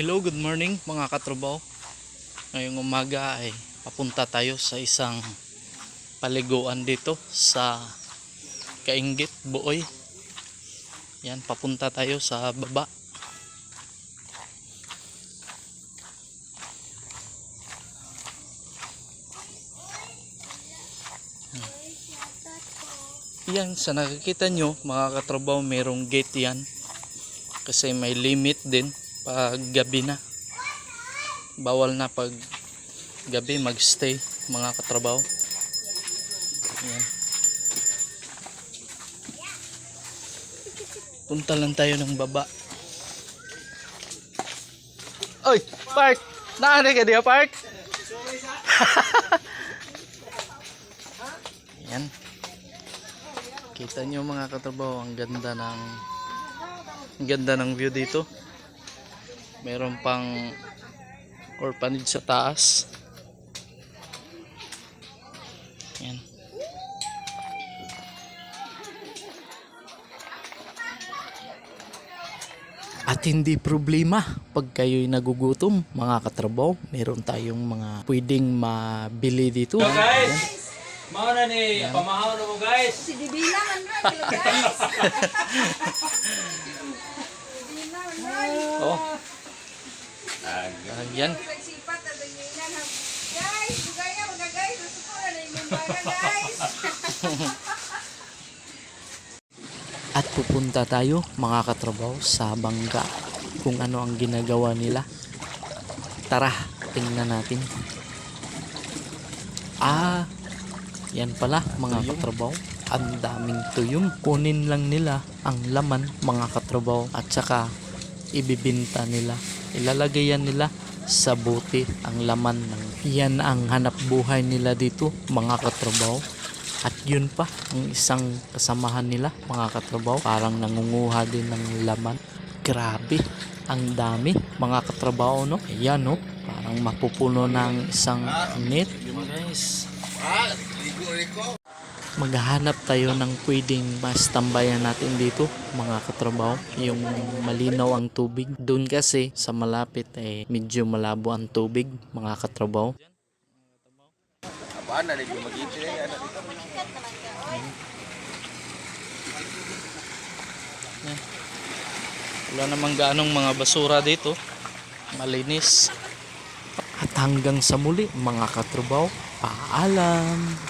Hello, good morning mga katrabaho. Ngayong umaga ay papunta tayo sa isang paliguan dito sa Kainggit, Buoy. Yan, papunta tayo sa baba. Yan, sa nakikita nyo mga katrabaho, merong gate yan. Kasi may limit din pag gabi na. Bawal na pag gabi magstay mga katrabaho. Yan. Punta lang tayo ng baba. Oy, Park! Naanay ka diya, Park? Yan. Kita nyo mga katrabaho, ang ganda ng view dito. Meron pang orphanage sa taas. Yan. At hindi problema pag kayo'y nagugutom mga katrabaho, meron tayong mga pwedeng mabili dito. So guys, mao na ni pamahaw na mo guys. Si Dibilang man guys. Oh. Yan. Nagsipat at nanginan ha. Guys, bugaya mga guys, nasuko na yung member guys. At pupunta tayo mga katrabaho sa bangka kung ano ang ginagawa nila. Tara, tingnan natin. Yan pala mga katrabaho. Ang daming tuyong. Kunin lang nila ang laman mga katrabaho at saka ibibinta nila. Ilalagay yan nila sa bote ang laman ng. Yan ang hanap buhay nila dito mga katrabaho. At yun pa, ang isang kasamahan nila, mga katrabaho, parang nangunguha din ng laman. Grabe, ang dami, mga katrabaho, no? Ayan, no? Parang mapupuno ng isang net. Guys, maghahanap tayo ng pwedeng mastambayan natin dito, mga katrabaho. Yung malinaw ang tubig. Doon kasi, sa malapit, medyo malabo ang tubig, mga katrabaho. Apaan na rin yung mag-iintay na yan? Wala namang gaanong mga basura dito. Malinis. At hanggang sa muli mga katrabaho, paalam.